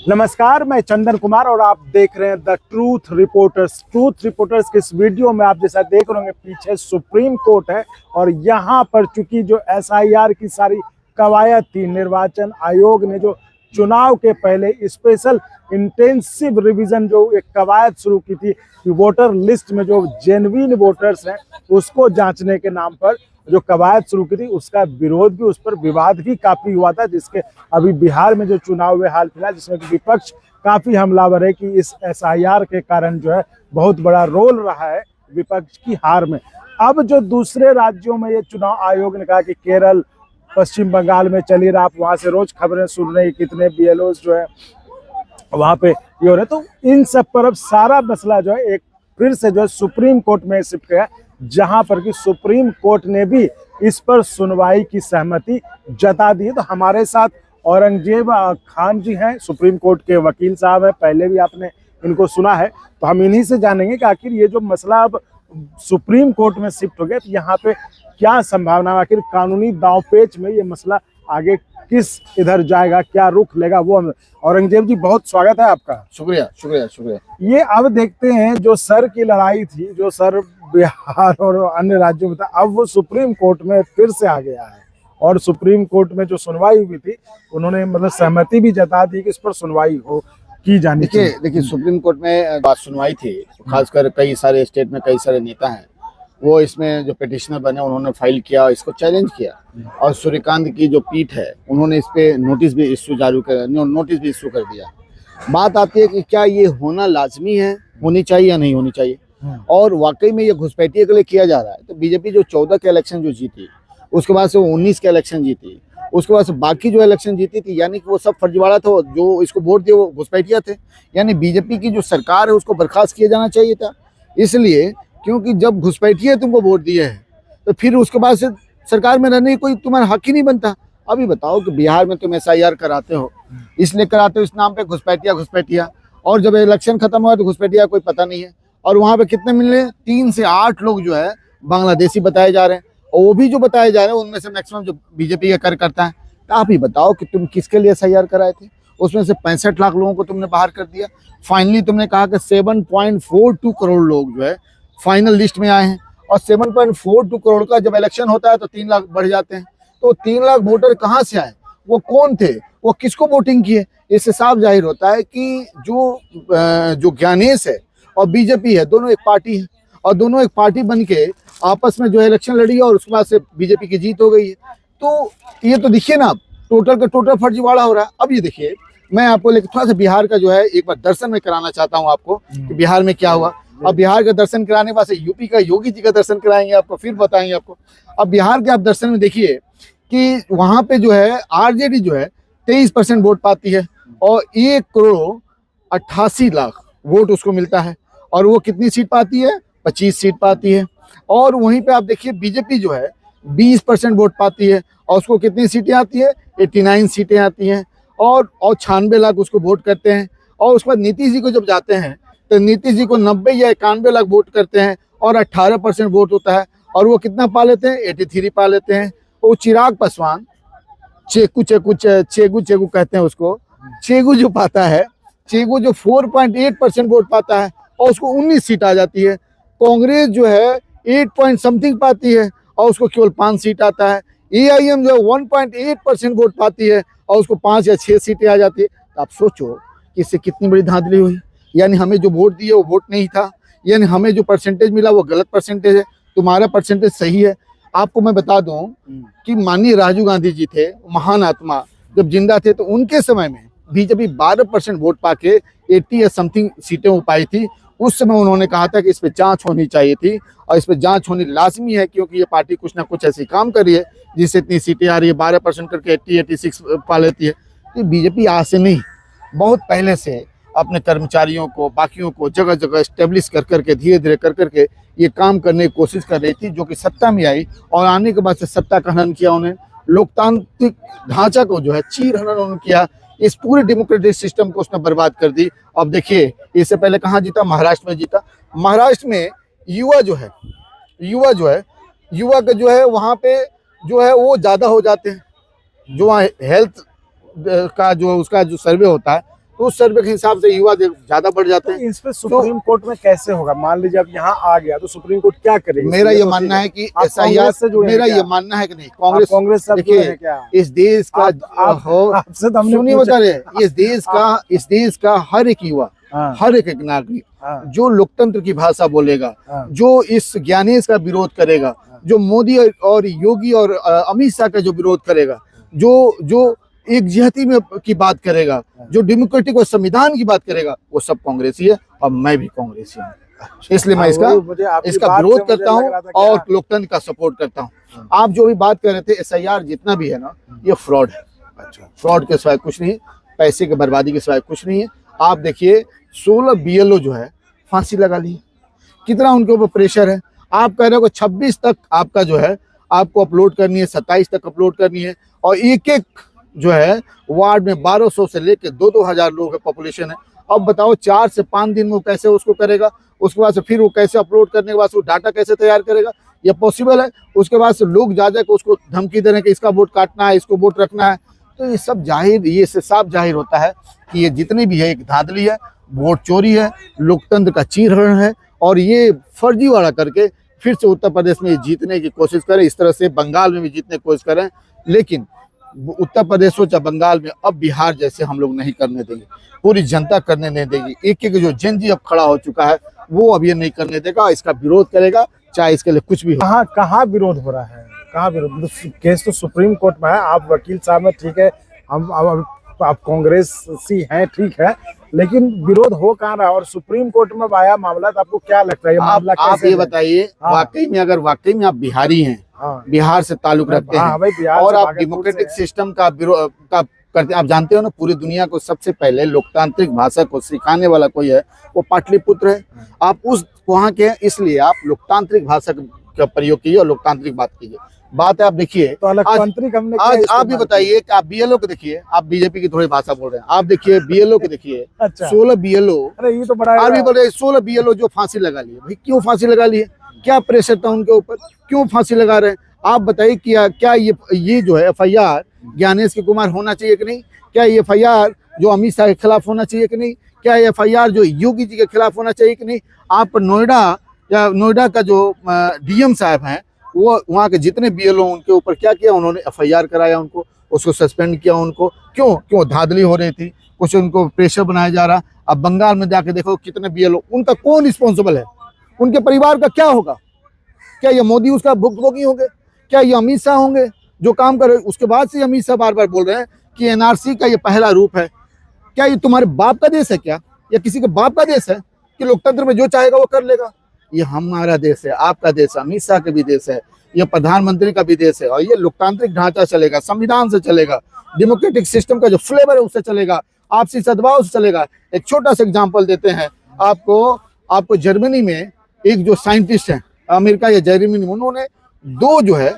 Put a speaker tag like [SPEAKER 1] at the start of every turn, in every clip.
[SPEAKER 1] नमस्कार, मैं चंदन कुमार और आप देख रहे हैं the truth reporters. Truth reporters के इस वीडियो में आप जैसा देख रहे होंगे, पीछे सुप्रीम कोर्ट है और यहाँ पर चूंकि जो एसआईआर की सारी कवायद थी, निर्वाचन आयोग ने जो चुनाव के पहले स्पेशल इंटेंसिव रिवीजन जो एक कवायद शुरू की थी कि वोटर लिस्ट में जो जेन्युइन वोटर्स हैं उसको जांचने के नाम पर जो कवायद शुरू की थी, उसका विरोध भी, उस पर विवाद भी काफी हुआ था। जिसके अभी बिहार में जो चुनाव हुए हाल फिलहाल, जिसमें कि विपक्ष काफी हमलावर है कि इस एसआईआर के कारण जो है बहुत बड़ा रोल रहा है विपक्ष की हार में। अब जो दूसरे राज्यों में ये चुनाव आयोग ने कहा कि केरल, पश्चिम बंगाल में चलिए, आप वहां से रोज खबरें सुन रहे हैं कितने बीएलओ जो है वहां पे ये हो रहे, तो इन सब पर अब सारा मसला जो है एक फिर से जो है सुप्रीम कोर्ट में शिफ्ट गया, जहां पर कि सुप्रीम कोर्ट ने भी इस पर सुनवाई की सहमति जता दी है। तो हमारे साथ औरंगजेब खान जी हैं, सुप्रीम कोर्ट के वकील साहब हैं, पहले भी आपने इनको सुना है, तो हम इन्हीं से जानेंगे कि आखिर ये जो मसला अब सुप्रीम कोर्ट में शिफ्ट हो गया, तो यहाँ पे क्या संभावना है, आखिर कानूनी दांवपेच में ये मसला आगे किस इधर जाएगा, क्या रुख लेगा, वो हम। औरंगजेब जी, बहुत स्वागत है आपका।
[SPEAKER 2] शुक्रिया शुक्रिया शुक्रिया।
[SPEAKER 1] ये अब देखते हैं जो सर की लड़ाई थी, जो सर बिहार और अन्य राज्यों में था, अब वो सुप्रीम कोर्ट में फिर से आ गया है और सुप्रीम कोर्ट में जो सुनवाई हुई थी उन्होंने मतलब सहमति भी जता दी कि इस पर सुनवाई हो की जानी चाहिए।
[SPEAKER 2] देखिए सुप्रीम कोर्ट में बात सुनवाई थी, खासकर कई सारे स्टेट में कई सारे नेता हैं, वो इसमें जो पिटिशनर बने उन्होंने फाइल किया, इसको चैलेंज किया और सूर्यकांत की जो पीठ है उन्होंने इस पे नोटिस भी इश्यू कर दिया। बात आती है कि क्या ये होना लाजमी है, होनी चाहिए या नहीं होनी चाहिए, और वाकई में ये घुसपैठिए के लिए किया जा रहा है। तो बीजेपी जो 14 के इलेक्शन जो जीती, उसके बाद से वो 19 के इलेक्शन जीती, उसके बाद से बाकी जो इलेक्शन जीती थी, यानी कि वो सब फर्जीवाड़ा था, जो इसको वोट दिए वो घुसपैठिया थे। यानी बीजेपी की जो सरकार है उसको बर्खास्त किया जाना चाहिए था, इसलिए क्योंकि जब घुसपैठिए तुमको वोट दिए हैं तो फिर उसके बाद से सरकार में रहने की कोई तुम्हारा हक ही नहीं बनता। अभी बताओ कि बिहार में तुम एसआईआर कराते हो, इसलिए कराते हो इस नाम पे घुसपैठिया, और जब इलेक्शन खत्म हुआ तो घुसपैठिया कोई पता नहीं है। और वहां पे कितने मिले, 3 से 8 लोग जो है बांग्लादेशी बताए जा रहे हैं, और वो भी जो बताए जा रहे हैं उनमें से मैक्सिमम जो बीजेपी का कार्यकर्ता है। तो आप ही बताओ कि तुम किसके लिए एसआईआर कराए थे, उसमें से 65 लाख लोगों को तुमने बाहर कर दिया। फाइनली तुमने कहा कि 7.42 करोड़ लोग जो है फाइनल लिस्ट में आए हैं, और 7.42 करोड़ का जब इलेक्शन होता है तो 3 लाख बढ़ जाते हैं। तो 3 लाख वोटर कहाँ से आए, वो कौन थे, वो किसको वोटिंग किए? इससे साफ जाहिर होता है कि जो ज्ञानेश है और बीजेपी है, दोनों एक पार्टी है, और दोनों एक पार्टी बन के आपस में जो है इलेक्शन लड़ी है, और उसके बाद से बीजेपी की जीत हो गई है। तो ये तो देखिए ना, टोटल का टोटल फर्जीवाड़ा हो रहा है। अब ये देखिए, मैं आपको लेकर थोड़ा सा बिहार का जो है एक बार दर्शन में कराना चाहता हूँ आपको कि बिहार में क्या हुआ। अब बिहार का दर्शन कराने के बाद से यूपी का योगी जी का दर्शन कराएंगे आपको, फिर बताएंगे आपको। अब बिहार के आप दर्शन में देखिए कि वहां पे जो है आरजेडी जो है 23% वोट पाती है, और 1,88,00,000 वोट उसको मिलता है, और वो कितनी सीट पाती है, 25 सीट पाती है। और वहीं पे आप देखिए बीजेपी जो है 20% वोट पाती है, और उसको कितनी सीटें आती है, 89 सीटें आती हैं, और 96 लाख उसको वोट करते हैं। और उसके बाद नीतीश जी को जब जाते हैं तो नीतीश जी को 90 या 91 लाख वोट करते हैं, और 18% वोट होता है, और वो कितना पा लेते हैं, 83 पा लेते हैं। वो चिराग पासवान, चेगू कहते हैं उसको, चेगू जो पाता है, चेगू जो 4.8% वोट पाता है, और उसको 19 सीट आ जाती है। कांग्रेस जो है 8 पॉइंट समथिंग पाती है, और उसको केवल 5 सीट आता है। एआईएम जो है 1.8% वोट पाती है, और उसको 5 या 6 सीटें आ जाती है। तो आप सोचो कि इससे कितनी बड़ी धांधली हुई। यानी हमें जो वोट दिए वो वोट नहीं था, यानी हमें जो परसेंटेज मिला वो गलत परसेंटेज है, तुम्हारा परसेंटेज सही है। आपको मैं बता दूं कि माननीय राजीव गांधी जी थे, महान आत्मा, जब जिंदा थे तो उनके समय में बीजेपी 12% वोट पाके 80 या समथिंग सीटें हो पाई थी। उस समय उन्होंने कहा था कि इस पे जांच होनी चाहिए थी, और इस पे जांच होनी लाजमी है, क्योंकि ये पार्टी कुछ ना कुछ ऐसी काम कर रही है जिससे इतनी सीटें आ रही है, 12% करके 80-86 पा लेती है। तो बीजेपी आज से नहीं, बहुत पहले से अपने कर्मचारियों को, बाकियों को जगह जगह स्टेब्लिश कर करके, धीरे धीरे कर करके ये काम करने की कोशिश कर रही थी, जो कि सत्ता में आई, और आने के बाद से सत्ता का हनन किया उन्हें, लोकतांत्रिक ढांचा को जो है चीर हनन उन्होंने किया, इस पूरे डेमोक्रेटिक सिस्टम को उसने बर्बाद कर दी। अब देखिए, इससे पहले कहाँ जीता, महाराष्ट्र में जीता। महाराष्ट्र में युवा का जो है वहाँ पे जो है वो ज़्यादा हो जाते हैं, जो वहाँ हेल्थ का जो उसका जो सर्वे होता है तो उस सर्वे के हिसाब से युवा ज्यादा बढ़ जाते हैं।
[SPEAKER 1] इस पे सुप्रीम कोर्ट में कैसे होगा? मान लीजिए अब यहाँ आ गया तो सुप्रीम कोर्ट क्या करेगी?
[SPEAKER 2] मेरा ये मानना है कि SIR से मेरा ये मानना है कि नहीं, कांग्रेस देखिए इस देश का
[SPEAKER 1] आपसे तो हमने
[SPEAKER 2] सुनिए बता रहे, इस देश का हर एक युवा, हर एक नागरिक जो लोकतंत्र की भाषा बोलेगा, जो इस ज्ञानेश का विरोध करेगा, जो मोदी और योगी और अमित शाह का जो विरोध करेगा, जो एक जिहादी में की बात करेगा, जो डेमोक्रेटिक और संविधान की बात करेगा, वो सब कांग्रेसी है और मैं भी कांग्रेसी हूँ। इसलिए मैं इसका विरोध करता हूँ और लोकतंत्र का सपोर्ट करता हूँ। आप जो भी बात कर रहे थे SIR जितना भी है ना, ये फ्रॉड है। फ्रॉड के सिवाय कुछ नहीं, पैसे की बर्बादी के सिवाय कुछ नहीं है। आप देखिए 16 BLO जो है फांसी लगा ली, कितना उनके ऊपर प्रेशर है। आप कह रहे हो 26 तक आपका जो है आपको अपलोड करनी है, 27 तक अपलोड करनी है, और एक एक जो है वार्ड में 1200 से लेकर 2-2 हजार लोग है पॉपुलेशन है। अब बताओ 4 से 5 दिन में वो कैसे उसको करेगा? उसके बाद से फिर वो कैसे अपलोड करने के बाद वो डाटा कैसे तैयार करेगा? ये पॉसिबल है? उसके बाद से लोग जा जाकर उसको धमकी दे रहे हैं कि इसका वोट काटना है, इसको वोट रखना है। तो ये सब जाहिर, ये से साफ जाहिर होता है कि ये जितनी भी है एक धांधली है, वोट चोरी है, लोकतंत्र का चीरहरण है, और ये फर्जीवाड़ा करके फिर से उत्तर प्रदेश में जीतने की कोशिश करें। इस तरह से बंगाल में भी जीतने की कोशिश करें, लेकिन उत्तर प्रदेश हो चाहे बंगाल में, अब बिहार जैसे हम लोग नहीं करने देंगे। पूरी जनता करने नहीं देगी। एक एक जो जनजी अब खड़ा हो चुका है वो अब ये नहीं करने देगा, इसका विरोध करेगा, चाहे इसके लिए कुछ भी हो।
[SPEAKER 1] कहाँ विरोध हो रहा है? कहाँ विरोध? केस तो सुप्रीम कोर्ट में है। आप वकील साहब हैं, ठीक है, हम आप कांग्रेसी हैं, ठीक है, लेकिन विरोध हो कहाँ रहा? और सुप्रीम कोर्ट में आया मामला, तो आपको क्या लगता है ये मामला कैसे?
[SPEAKER 2] आप ये बताइए, वाकई में अगर वाकई में आप बिहारी हैं, बिहार से ताल्लुक रखते हैं और आप डेमोक्रेटिक सिस्टम का करते, आप जानते हो ना, पूरी दुनिया को सबसे पहले लोकतांत्रिक भाषा को सिखाने वाला कोई है वो पाटलिपुत्र है। आप उस वहाँ के, इसलिए आप लोकतांत्रिक भाषा का प्रयोग कीजिए और लोकतांत्रिक बात कीजिए। बात है, आप देखिए
[SPEAKER 1] तो
[SPEAKER 2] आज आप भी बताइए कि आप BLO को देखिए, आप बीजेपी की थोड़ी भाषा बोल रहे हैं, आप देखिए BLO को देखिए।
[SPEAKER 1] अच्छा।
[SPEAKER 2] 16 BLO,
[SPEAKER 1] अरे ये तो बड़ा
[SPEAKER 2] आर्मी बोल रहे 16 BLO जो फांसी लगा लिए। भाई क्यों फांसी लगा लिए? क्या प्रेशर था उनके ऊपर? क्यों फांसी लगा रहे हैं? आप बताइए क्या ये जो है FIR ज्ञानेश के कुमार होना चाहिए कि नहीं? क्या ये FIR जो अमित शाह के खिलाफ होना चाहिए कि नहीं? क्या ये FIR जो योगी जी के खिलाफ होना चाहिए कि नहीं? आप नोएडा का जो DM साहब हैं, वो वहाँ के जितने BLO उनके ऊपर क्या किया? उन्होंने FIR कराया, उनको उसको सस्पेंड किया। उनको क्यों धांधली हो रही थी, कुछ उनको प्रेशर बनाया जा रहा। अब बंगाल में जाके देखो कितने BLO, उनका कौन रिस्पॉन्सिबल है? उनके परिवार का क्या होगा? क्या ये मोदी उसका भुगतभोगी होंगे? क्या ये अमित शाह होंगे जो काम कर रहे? उसके बाद से अमित शाह बार बार बोल रहे हैं कि NRC का ये पहला रूप है। क्या ये तुम्हारे बाप का देश है क्या? या किसी के बाप का देश है कि लोकतंत्र में जो चाहेगा वो कर लेगा? ये हमारा देश है, आपका देश है, अमित शाह का भी देश है, ये प्रधानमंत्री का भी देश है, और ये लोकतांत्रिक ढांचा चलेगा, संविधान से चलेगा, डेमोक्रेटिक सिस्टम का जो फ्लेवर है उससे चलेगा, आपसी सद्भाव से चलेगा। एक छोटा सा एग्जाम्पल देते हैं आपको जर्मनी में एक जो साइंटिस्ट है, अमेरिका या जर्मनी में, उन्होंने 2 जो है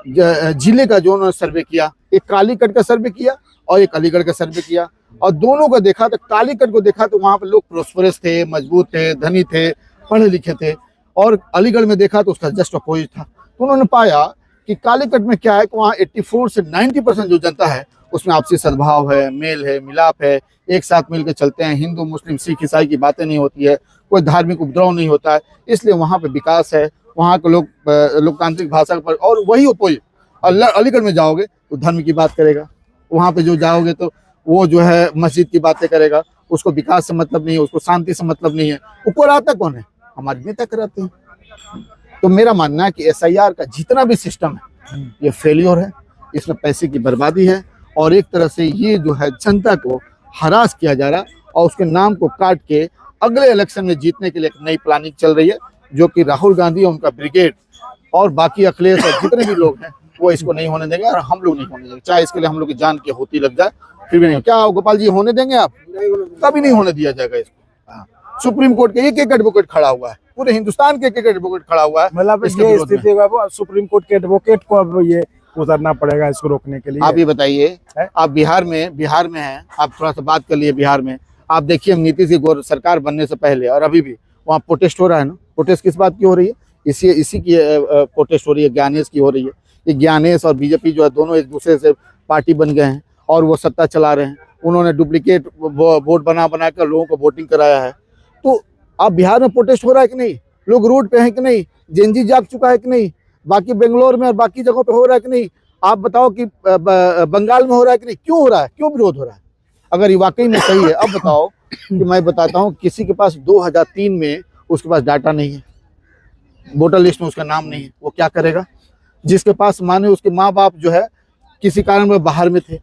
[SPEAKER 2] जिले का जो उन्होंने सर्वे किया, एक कालीकट का सर्वे किया और एक अलीगढ़ का सर्वे किया, और दोनों को देखा तो कालीकट को देखा तो वहां पर लोग प्रोस्परस थे, मजबूत थे, धनी थे, पढ़े लिखे थे, और अलीगढ़ में देखा तो उसका जस्ट अपोजिट था। तो उन्होंने पाया कि कालीकट में क्या है कि वहाँ 84 से 90% जो जनता है उसमें आपसी सद्भाव है, मेल है, मिलाप है, एक साथ मिलकर चलते हैं, हिंदू मुस्लिम सिख ईसाई की बातें नहीं होती है, कोई धार्मिक उपद्रव नहीं होता है, इसलिए वहाँ पे विकास है, वहाँ के लोग लोकतांत्रिक भाषा पर। और वही अपोजिट अलीगढ़ में जाओगे तो धर्म की बात करेगा, वहाँ पे जो जाओगे तो वो जो है मस्जिद की बातें करेगा, उसको विकास से मतलब नहीं है, उसको शांति से मतलब नहीं है। ऊपर आता कौन है? हमारे नेता कराते हैं। तो मेरा मानना है कि SIR का जितना भी सिस्टम है ये फेलियर है, इसमें पैसे की बर्बादी है, और एक तरह से ये जो है जनता को हरास किया जा रहा, और उसके नाम को काट के अगले इलेक्शन में जीतने के लिए एक नई प्लानिंग चल रही है, जो कि राहुल गांधी और उनका ब्रिगेड और बाकी अखिलेश और जितने भी लोग हैं वो इसको नहीं होने देंगे, और हम लोग नहीं होने देंगे, चाहे इसके लिए हम लोग की जान की होती लग जाए, फिर भी नहीं। क्या गोपाल जी होने देंगे आप? कभी नहीं होने दिया जाएगा इसको। सुप्रीम कोर्ट के एक एडवोकेट खड़ा हुआ है, पूरे हिंदुस्तान के एक एडवोकेट खड़ा हुआ है।
[SPEAKER 1] मतलब ये स्थिति सुप्रीम कोर्ट के एडवोकेट को अब ये उतरना पड़ेगा इसको रोकने के लिए।
[SPEAKER 2] आप ये बताइए, आप बिहार में हैं, आप थोड़ा सा बात कर लिए बिहार में। आप देखिए नीतीश की सरकार बनने से पहले और अभी भी वहाँ प्रोटेस्ट हो रहा है ना। प्रोटेस्ट किस बात की हो रही है? इसी की प्रोटेस्ट हो रही है, ज्ञानेश की हो रही है। ये ज्ञानेश और बीजेपी जो है दोनों एक दूसरे से पार्टी बन गए हैं और वो सत्ता चला रहे हैं। उन्होंने डुप्लीकेट वोट बना बना कर लोगों को वोटिंग कराया है। तो अब बिहार में प्रोटेस्ट हो रहा है कि नहीं, लोग रोड पे हैं कि नहीं, जेनजी जाग चुका है कि नहीं, बाकी बेंगलोर में और बाकी जगहों पे हो रहा है कि नहीं, आप बताओ कि बंगाल में हो रहा है कि नहीं, क्यों हो रहा है, क्यों विरोध हो रहा है? अगर ये वाकई में सही है, अब बताओ कि मैं बताता हूँ, किसी के पास 2003 में उसके पास डाटा नहीं है, वोटर लिस्ट में उसका नाम नहीं है, वो क्या करेगा? जिसके पास माने उसके माँ बाप जो है किसी कारण में बाहर में थे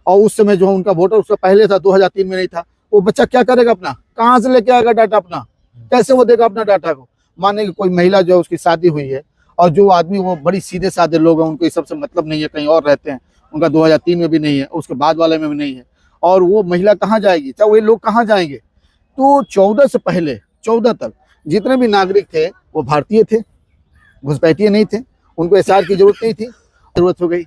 [SPEAKER 2] और उस समय जो है उनका वोटर उसका पहले था, 2003 में नहीं था, वो बच्चा क्या करेगा? अपना कहाँ से लेके आएगा डाटा? अपना कैसे वो देगा अपना डाटा को? माने कि कोई महिला जो है उसकी शादी हुई है और जो आदमी वो बड़ी सीधे साधे लोग हैं, उनको इस सबसे मतलब नहीं है, कहीं और रहते हैं, उनका 2003 में भी नहीं है, उसके बाद वाले में भी नहीं है, और वो महिला कहाँ जाएगी, चाहे वो लोग कहाँ जाएंगे? तो 14 से पहले 14 तक जितने भी नागरिक थे वो भारतीय थे, घुसपैठिए नहीं थे, उनको एसआर की जरूरत नहीं थी, जरूरत हो गई।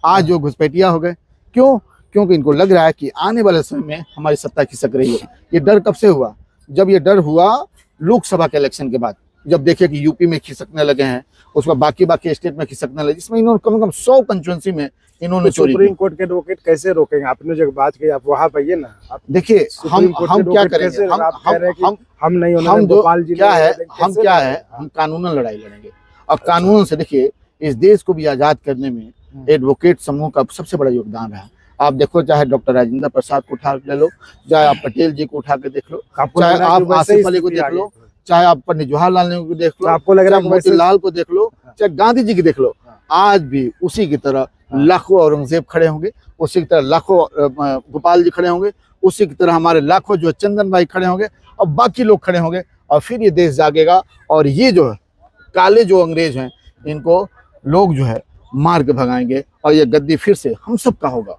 [SPEAKER 2] आज जो घुसपैठिया हो गए, क्यों? क्योंकि इनको लग रहा है कि आने वाले समय में हमारी सत्ता खिसक रही है। ये डर कब से हुआ? जब ये डर हुआ लोकसभा के इलेक्शन के बाद, जब देखे कि यूपी में खिसकने लगे हैं, उसका बाकी स्टेट में खिसकने लगे, जिसमें इन्होंने कम से कम 100 कंस्टिट्यूंसी में इन्होंने चोरी की।
[SPEAKER 1] सुप्रीम कोर्ट के एडवोकेट कैसे रोकेंगे? आपने जो बात की, आप वहां पे ना, आप
[SPEAKER 2] देखिए हम क्या करेंगे,
[SPEAKER 1] हम नहीं,
[SPEAKER 2] हम गोपाल जी क्या है, हम क्या है, हम कानूनन लड़ाई लड़ेंगे। और कानून से देखिए इस देश को भी आजाद करने में एडवोकेट समूह का सबसे बड़ा योगदान रहा। आप देखो, चाहे डॉक्टर राजेंद्र प्रसाद को उठा ले लो, चाहे आप पटेल जी को उठा के देख लो, चाहे आप आसिफ अली को देख लो, चाहे आप पंडित जवाहरलाल नेहरू को देख लो, आपको लग रहा है मोतीलाल को देख लो, चाहे गांधी जी की देख लो, आज भी उसी की तरह लाखों औरंगजेब खड़े होंगे, उसी की तरह लाखों गोपाल जी खड़े होंगे, उसी की तरह हमारे लाखों जो चंदन भाई खड़े होंगे और बाकी लोग खड़े होंगे, और फिर ये देश जागेगा। और ये जो है काले जो अंग्रेज हैं, इनको लोग जो है मार के भगाएंगे और ये गद्दी फिर से हम सब का होगा,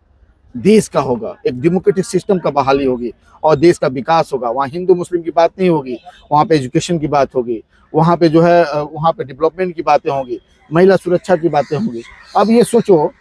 [SPEAKER 2] देश का होगा, एक डेमोक्रेटिक सिस्टम का बहाली होगी और देश का विकास होगा। वहाँ हिंदू मुस्लिम की बात नहीं होगी, वहाँ पे एजुकेशन की बात होगी, वहाँ पे जो है वहाँ पे डेवलपमेंट की बातें होंगी, महिला सुरक्षा की बातें होंगी। अब ये सोचो,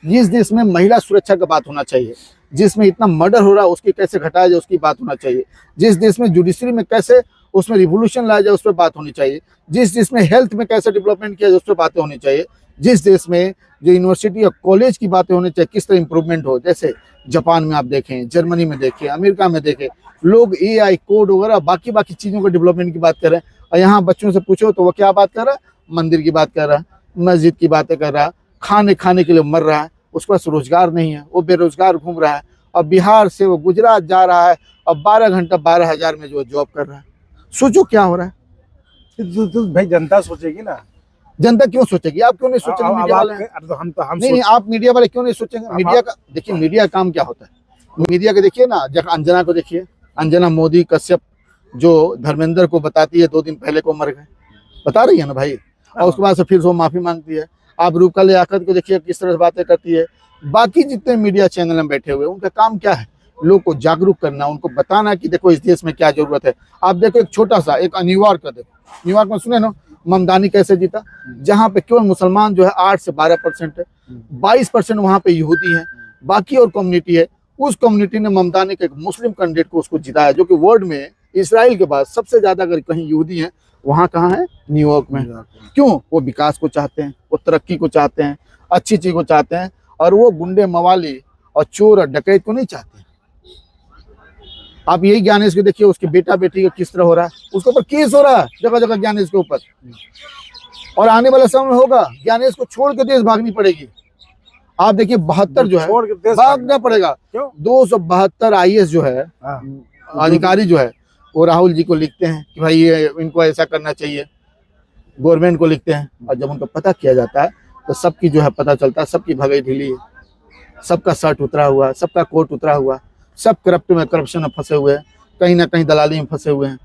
[SPEAKER 2] जिस देश में महिला सुरक्षा का बात होना चाहिए, जिसमें इतना मर्डर हो रहा है उसकी कैसे घटाया जाए उसकी बात होना चाहिए, जिस देश में जुडिशरी में कैसे उसमें रिवोल्यूशन लाया जाए उस पर बात होनी चाहिए, जिस देश में हेल्थ में कैसे डेवलपमेंट किया जाए उस पर बातें होनी चाहिए, जिस देश में जो यूनिवर्सिटी और कॉलेज की बातें होनी चाहिए, किस तरह इंप्रूवमेंट हो। जैसे जापान में आप देखें, जर्मनी में देखें, अमेरिका में देखें, लोग AI कोड वगैरह बाकी चीज़ों को डेवलपमेंट की बात कर रहे हैं, और यहाँ बच्चों से पूछो तो वो क्या बात कर रहा है? मंदिर की बात कर रहा है, मस्जिद की बातें कर रहा है, खाने के लिए मर रहा है, उसके पास रोजगार नहीं है, वो बेरोजगार घूम रहा है, और बिहार से वो गुजरात जा रहा है और 12 घंटा 12,000 में जो जॉब कर रहा है। सोचो क्या हो रहा है।
[SPEAKER 1] तो भाई जनता सोचेगी ना।
[SPEAKER 2] जनता क्यों सोचेगी? आप क्यों नहीं सोचेंगे? मीडिया वाले
[SPEAKER 1] हम
[SPEAKER 2] नहीं, आप मीडिया वाले क्यों नहीं सोचेंगे? मीडिया का देखिए, मीडिया काम क्या होता है, मीडिया के देखिए ना, जब अंजना को देखिए, अंजना मोदी कश्यप जो धर्मेंद्र को बताती है 2 दिन पहले को मर गए, बता रही है ना भाई, और उसके बाद से फिर वो माफी मांगती है। आप रूपा लियाकत को देखिए किस तरह से बातें करती है। बाकी जितने मीडिया चैनल में बैठे हुए उनका काम क्या है? लोग को जागरूक करना, उनको बताना कि देखो इस देश में क्या जरूरत है। आप देखो एक छोटा सा एक न्यूयॉर्क का देखो, न्यूयॉर्क में सुने ना ममदानी कैसे जीता, जहाँ पे केवल मुसलमान जो है 8 से 12% है, 22% वहाँ पे यहूदी है, बाकी और कम्युनिटी है। उस कम्युनिटी ने ममदानी के एक मुस्लिम कैंडिडेट को उसको जिताया, जो कि वर्ल्ड में इसराइल के बाद सबसे ज्यादा अगर कहीं यहूदी है वहाँ कहाँ है? न्यूयॉर्क में। क्यों? वो विकास को चाहते हैं, वो तरक्की को चाहते हैं, अच्छी चीज को चाहते हैं, और वो गुंडे मवाली और चोर और डकैत को नहीं चाहते। आप यही ज्ञानेश को देखिए, उसके बेटा बेटी का किस तरह हो रहा है, उसके ऊपर केस हो रहा है जगह जगह ज्ञानेश के ऊपर, और आने वाला समय में होगा ज्ञानेश को छोड़ के देश भागनी पड़ेगी। आप देखिए 72 जो है भागना पड़ेगा, 272 IAS जो है अधिकारी जो है वो राहुल जी को लिखते हैं कि भाई ये इनको ऐसा करना चाहिए, गवर्नमेंट को लिखते हैं, और जब उनका पता किया जाता है तो सबकी जो है पता चलता है सबकी भगाई ढीली है, सबका शर्ट उतरा हुआ, सबका कोट उतरा हुआ, सब करप्शन में फंसे हुए हैं, कहीं ना कहीं दलाली में फंसे हुए हैं।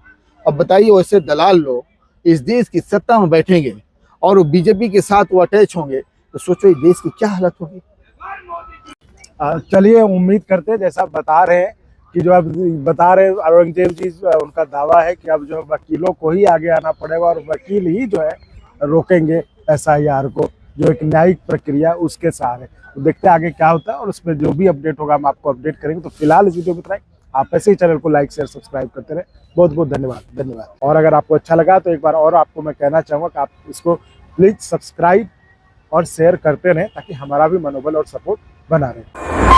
[SPEAKER 2] अब बताइए वैसे दलाल लोग इस देश की सत्ता में बैठेंगे और वो बीजेपी के साथ वो अटैच होंगे, तो सोचो इस देश की क्या हालत होगी।
[SPEAKER 1] चलिए उम्मीद करते हैं जैसा बता रहे हैं कि जो अब बता रहे औरंगजेब जी, उनका दावा है कि अब जो वकीलों को ही आगे आना पड़ेगा और वकील ही जो है रोकेंगे SIR को, जो एक न्यायिक प्रक्रिया उसके सहारे। तो देखते हैं आगे क्या होता है और उसमें जो भी अपडेट होगा हम आपको अपडेट करेंगे। तो फिलहाल इस वीडियो में इतना ही। आप ऐसे ही चैनल को लाइक शेयर सब्सक्राइब करते रहे। बहुत बहुत धन्यवाद। और अगर आपको अच्छा लगा तो एक बार और आपको मैं कहना चाहूँगा कि आप इसको प्लीज़ सब्सक्राइब और शेयर करते रहें ताकि हमारा भी मनोबल और सपोर्ट बना रहे।